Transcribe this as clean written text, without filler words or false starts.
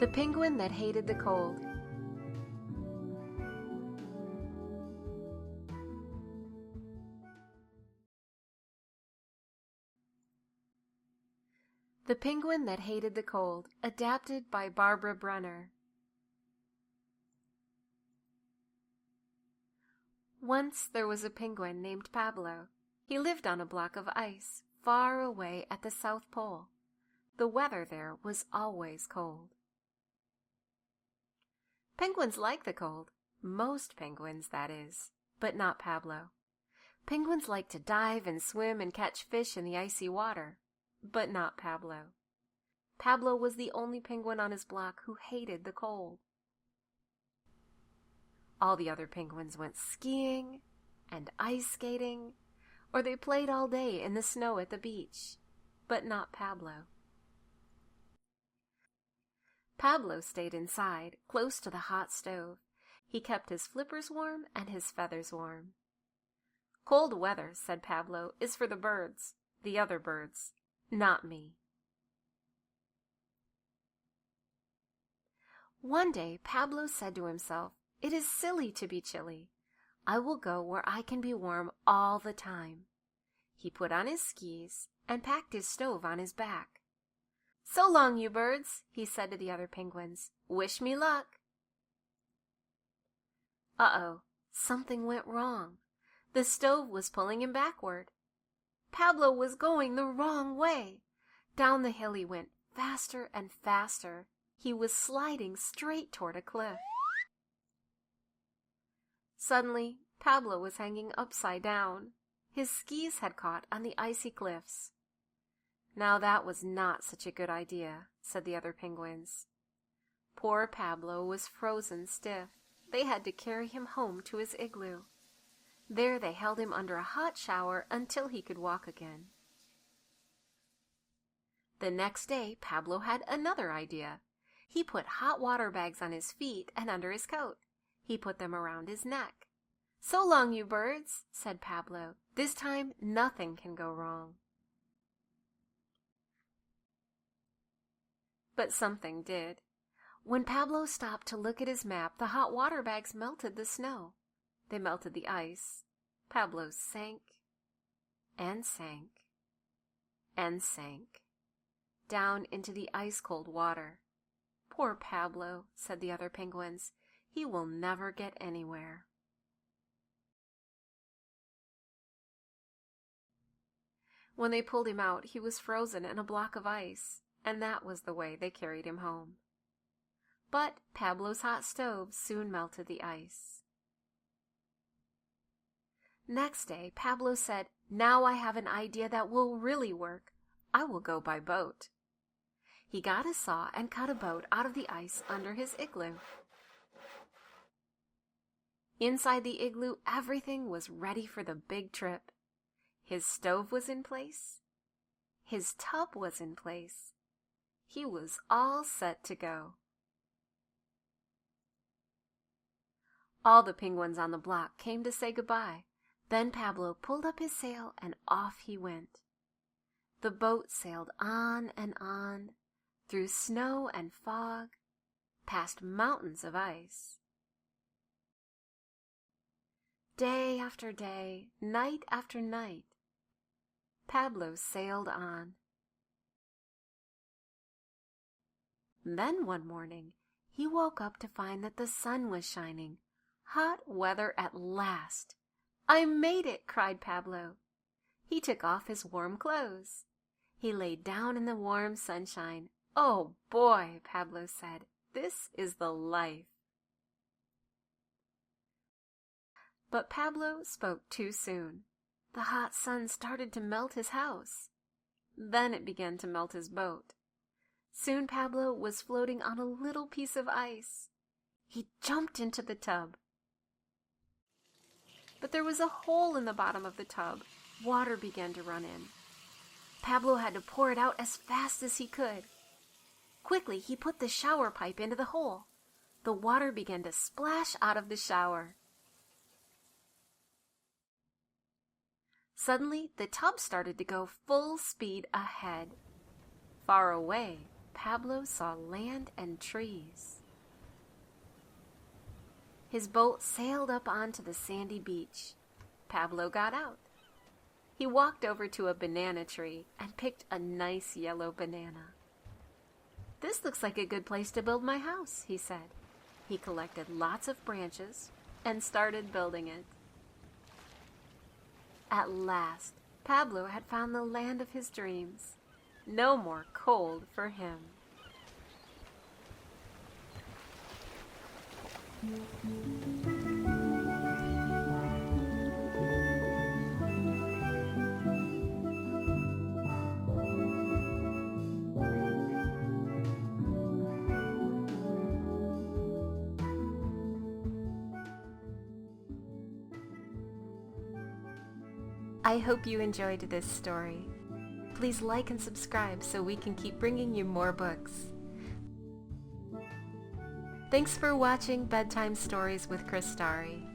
The Penguin That Hated the Cold. The Penguin That Hated the Cold, adapted by Barbara Brunner. Once there was a penguin named Pablo. He lived on a block of ice, far away at the South Pole. The weather there was always cold. Penguins like the cold. Most penguins, that is, but not Pablo. Penguins like to dive and swim and catch fish in the icy water, but not Pablo. Pablo was the only penguin on his block who hated the cold. All the other penguins went skiing and ice skating, or they played all day in the snow at the beach, but not Pablo. Pablo stayed inside, close to the hot stove. He kept his flippers warm and his feathers warm. Cold weather, said Pablo, is for the birds, the other birds, not me. One day Pablo said to himself, "It is silly to be chilly. I will go where I can be warm all the time." He put on his skis and packed his stove on his back. "So long, you birds," he said to the other penguins. "Wish me luck." Uh-oh, something went wrong. The stove was pulling him backward. Pablo was going the wrong way. Down the hill he went, faster and faster. He was sliding straight toward a cliff. Suddenly, Pablo was hanging upside down. His skis had caught on the icy cliffs. "Now that was not such a good idea," said the other penguins. Poor Pablo was frozen stiff. They had to carry him home to his igloo. There they held him under a hot shower until he could walk again. The next day, Pablo had another idea. He put hot water bags on his feet and under his coat. He put them around his neck. "So long, you birds," said Pablo. "This time nothing can go wrong." But something did. When Pablo stopped to look at his map, the hot water bags melted the snow. They melted the ice. Pablo sank and sank and sank down into the ice-cold water. "Poor Pablo," said the other penguins. "He will never get anywhere." When they pulled him out, he was frozen in a block of ice, and that was the way they carried him home. But Pablo's hot stove soon melted the ice. Next day, Pablo said, "Now I have an idea that will really work. I will go by boat." He got a saw and cut a boat out of the ice under his igloo. Inside the igloo, everything was ready for the big trip. His stove was in place. His tub was in place. He was all set to go. All the penguins on the block came to say goodbye. Then Pablo pulled up his sail and off he went. The boat sailed on and on, through snow and fog, past mountains of ice. Day after day, night after night, Pablo sailed on. Then one morning, he woke up to find that the sun was shining. Hot weather at last! "I made it!" cried Pablo. He took off his warm clothes. He lay down in the warm sunshine. "Oh boy," Pablo said, "this is the life." But Pablo spoke too soon. The hot sun started to melt his house. Then it began to melt his boat. Soon Pablo was floating on a little piece of ice. He jumped into the tub. But there was a hole in the bottom of the tub. Water began to run in. Pablo had to pour it out as fast as he could. Quickly, he put the shower pipe into the hole. The water began to splash out of the shower. Suddenly, the tub started to go full speed ahead. Far away, Pablo saw land and trees. His boat sailed up onto the sandy beach. Pablo got out. He walked over to a banana tree and picked a nice yellow banana. "This looks like a good place to build my house," he said. He collected lots of branches and started building it. At last, Pablo had found the land of his dreams. No more cold for him. I hope you enjoyed this story. Please like and subscribe so we can keep bringing you more books. Thanks for watching Bedtime Stories with Chris Starry.